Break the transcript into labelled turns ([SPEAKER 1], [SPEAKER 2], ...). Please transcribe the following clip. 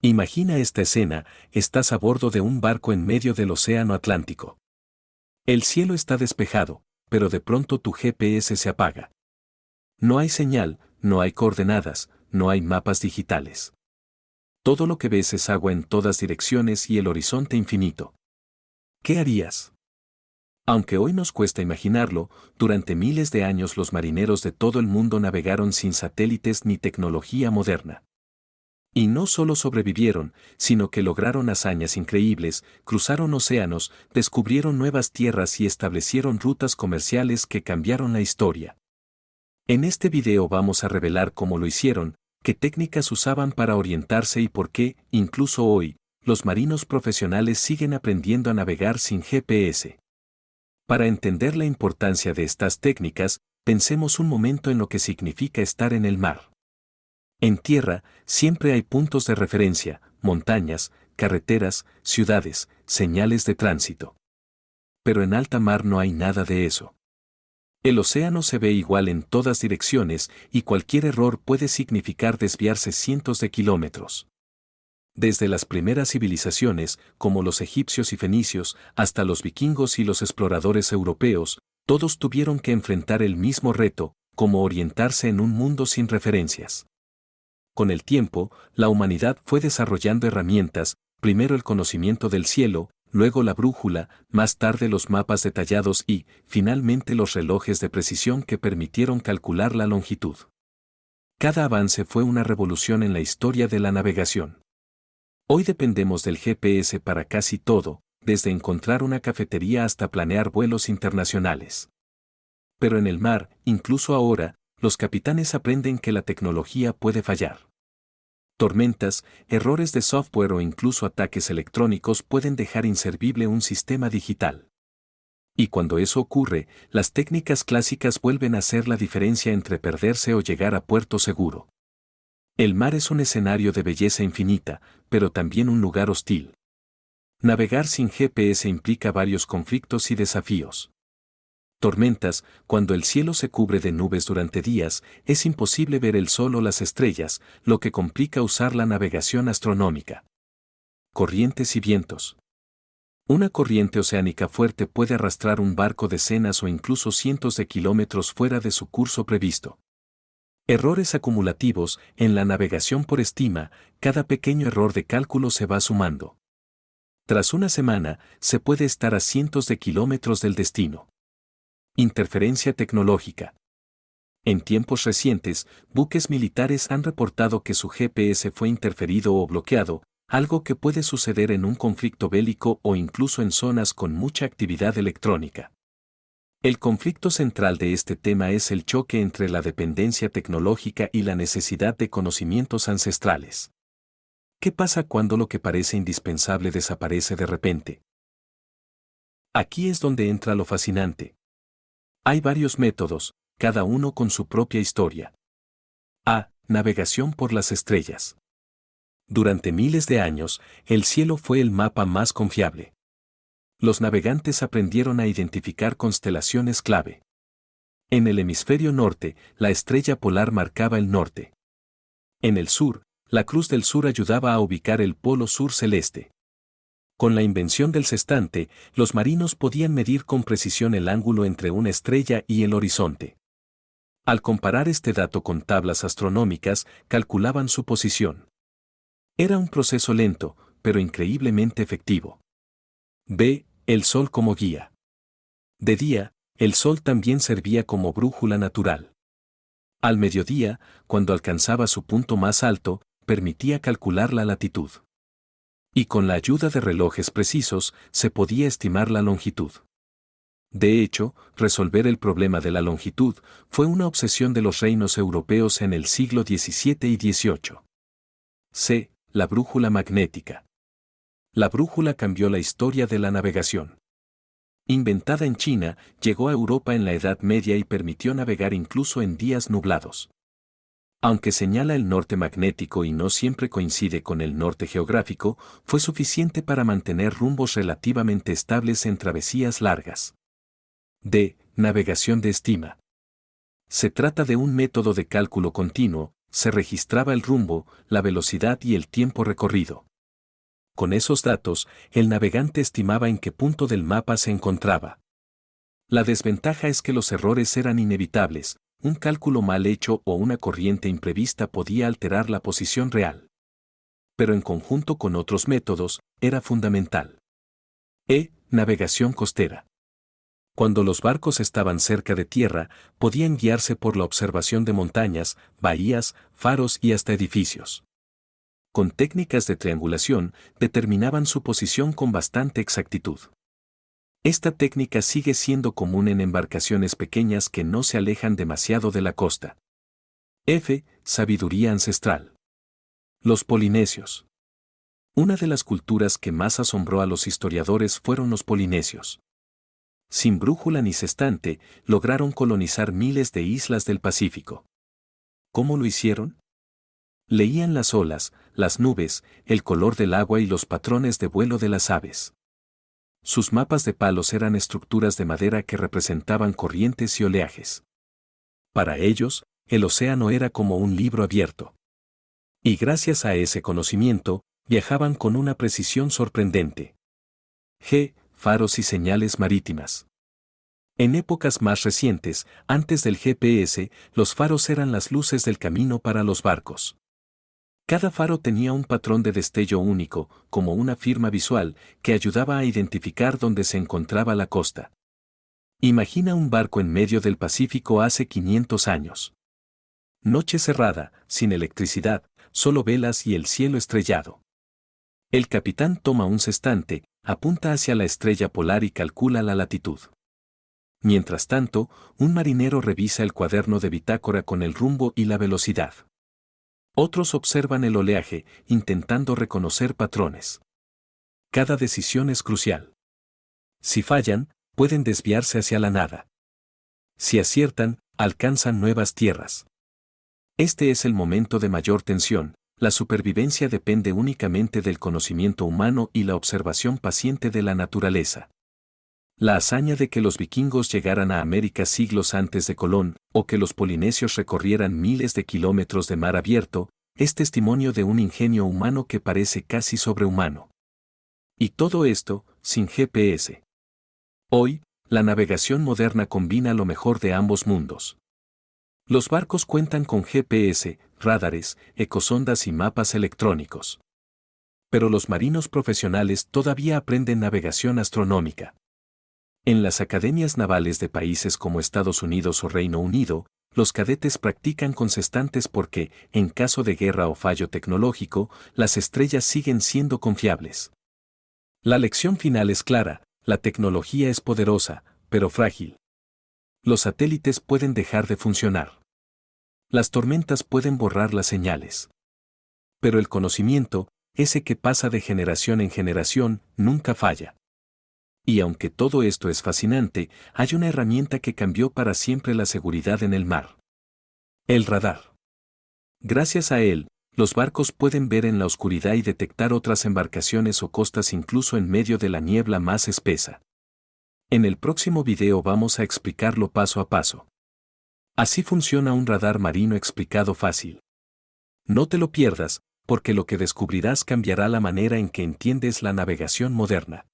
[SPEAKER 1] Imagina esta escena: estás a bordo de un barco en medio del océano Atlántico. El cielo está despejado, pero de pronto tu GPS se apaga. No hay señal, no hay coordenadas, no hay mapas digitales. Todo lo que ves es agua en todas direcciones y el horizonte infinito. ¿Qué harías? Aunque hoy nos cuesta imaginarlo, durante miles de años los marineros de todo el mundo navegaron sin satélites ni tecnología moderna. Y no solo sobrevivieron, sino que lograron hazañas increíbles, cruzaron océanos, descubrieron nuevas tierras y establecieron rutas comerciales que cambiaron la historia. En este video vamos a revelar cómo lo hicieron, qué técnicas usaban para orientarse y por qué, incluso hoy, los marinos profesionales siguen aprendiendo a navegar sin GPS. Para entender la importancia de estas técnicas, pensemos un momento en lo que significa estar en el mar. En tierra, siempre hay puntos de referencia, montañas, carreteras, ciudades, señales de tránsito. Pero en alta mar no hay nada de eso. El océano se ve igual en todas direcciones y cualquier error puede significar desviarse cientos de kilómetros. Desde las primeras civilizaciones, como los egipcios y fenicios, hasta los vikingos y los exploradores europeos, todos tuvieron que enfrentar el mismo reto, como orientarse en un mundo sin referencias. Con el tiempo, la humanidad fue desarrollando herramientas, primero el conocimiento del cielo, luego la brújula, más tarde los mapas detallados y, finalmente, los relojes de precisión que permitieron calcular la longitud. Cada avance fue una revolución en la historia de la navegación. Hoy dependemos del GPS para casi todo, desde encontrar una cafetería hasta planear vuelos internacionales. Pero en el mar, incluso ahora, los capitanes aprenden que la tecnología puede fallar. Tormentas, errores de software o incluso ataques electrónicos pueden dejar inservible un sistema digital. Y cuando eso ocurre, las técnicas clásicas vuelven a hacer la diferencia entre perderse o llegar a puerto seguro. El mar es un escenario de belleza infinita, pero también un lugar hostil. Navegar sin GPS implica varios conflictos y desafíos. Tormentas, cuando el cielo se cubre de nubes durante días, es imposible ver el sol o las estrellas, lo que complica usar la navegación astronómica. Corrientes y vientos. Una corriente oceánica fuerte puede arrastrar un barco decenas o incluso cientos de kilómetros fuera de su curso previsto. Errores acumulativos, en la navegación por estima, cada pequeño error de cálculo se va sumando. Tras una semana, se puede estar a cientos de kilómetros del destino. Interferencia tecnológica. En tiempos recientes, buques militares han reportado que su GPS fue interferido o bloqueado, algo que puede suceder en un conflicto bélico o incluso en zonas con mucha actividad electrónica. El conflicto central de este tema es el choque entre la dependencia tecnológica y la necesidad de conocimientos ancestrales. ¿Qué pasa cuando lo que parece indispensable desaparece de repente? Aquí es donde entra lo fascinante. Hay varios métodos, cada uno con su propia historia. A. Navegación por las estrellas. Durante miles de años, el cielo fue el mapa más confiable. Los navegantes aprendieron a identificar constelaciones clave. En el hemisferio norte, la estrella polar marcaba el norte. En el sur, la cruz del sur ayudaba a ubicar el polo sur celeste. Con la invención del sextante, los marinos podían medir con precisión el ángulo entre una estrella y el horizonte. Al comparar este dato con tablas astronómicas, calculaban su posición. Era un proceso lento, pero increíblemente efectivo. B. El sol como guía. De día, el sol también servía como brújula natural. Al mediodía, cuando alcanzaba su punto más alto, permitía calcular la latitud. Y con la ayuda de relojes precisos, se podía estimar la longitud. De hecho, resolver el problema de la longitud fue una obsesión de los reinos europeos en el siglo XVII y XVIII. C. La brújula magnética. La brújula cambió la historia de la navegación. Inventada en China, llegó a Europa en la Edad Media y permitió navegar incluso en días nublados. Aunque señala el norte magnético y no siempre coincide con el norte geográfico, fue suficiente para mantener rumbos relativamente estables en travesías largas. D. Navegación de estima. Se trata de un método de cálculo continuo, se registraba el rumbo, la velocidad y el tiempo recorrido. Con esos datos, el navegante estimaba en qué punto del mapa se encontraba. La desventaja es que los errores eran inevitables, un cálculo mal hecho o una corriente imprevista podía alterar la posición real. Pero en conjunto con otros métodos, era fundamental. Navegación costera. Cuando los barcos estaban cerca de tierra, podían guiarse por la observación de montañas, bahías, faros y hasta edificios. Con técnicas de triangulación, determinaban su posición con bastante exactitud. Esta técnica sigue siendo común en embarcaciones pequeñas que no se alejan demasiado de la costa. Sabiduría ancestral. Los polinesios. Una de las culturas que más asombró a los historiadores fueron los polinesios. Sin brújula ni sextante, lograron colonizar miles de islas del Pacífico. ¿Cómo lo hicieron? Leían las olas, las nubes, el color del agua y los patrones de vuelo de las aves. Sus mapas de palos eran estructuras de madera que representaban corrientes y oleajes. Para ellos, el océano era como un libro abierto. Y gracias a ese conocimiento, viajaban con una precisión sorprendente. Faros y señales marítimas. En épocas más recientes, antes del GPS, los faros eran las luces del camino para los barcos. Cada faro tenía un patrón de destello único, como una firma visual, que ayudaba a identificar dónde se encontraba la costa. Imagina un barco en medio del Pacífico hace 500 años. Noche cerrada, sin electricidad, solo velas y el cielo estrellado. El capitán toma un sextante, apunta hacia la estrella polar y calcula la latitud. Mientras tanto, un marinero revisa el cuaderno de bitácora con el rumbo y la velocidad. Otros observan el oleaje, intentando reconocer patrones. Cada decisión es crucial. Si fallan, pueden desviarse hacia la nada. Si aciertan, alcanzan nuevas tierras. Este es el momento de mayor tensión. La supervivencia depende únicamente del conocimiento humano y la observación paciente de la naturaleza. La hazaña de que los vikingos llegaran a América siglos antes de Colón, o que los polinesios recorrieran miles de kilómetros de mar abierto, es testimonio de un ingenio humano que parece casi sobrehumano. Y todo esto, sin GPS. Hoy, la navegación moderna combina lo mejor de ambos mundos. Los barcos cuentan con GPS, radares, ecosondas y mapas electrónicos. Pero los marinos profesionales todavía aprenden navegación astronómica. En las academias navales de países como Estados Unidos o Reino Unido, los cadetes practican con sextantes porque, en caso de guerra o fallo tecnológico, las estrellas siguen siendo confiables. La lección final es clara: la tecnología es poderosa, pero frágil. Los satélites pueden dejar de funcionar. Las tormentas pueden borrar las señales. Pero el conocimiento, ese que pasa de generación en generación, nunca falla. Y aunque todo esto es fascinante, hay una herramienta que cambió para siempre la seguridad en el mar. El radar. Gracias a él, los barcos pueden ver en la oscuridad y detectar otras embarcaciones o costas incluso en medio de la niebla más espesa. En el próximo video vamos a explicarlo paso a paso. Así funciona un radar marino explicado fácil. No te lo pierdas, porque lo que descubrirás cambiará la manera en que entiendes la navegación moderna.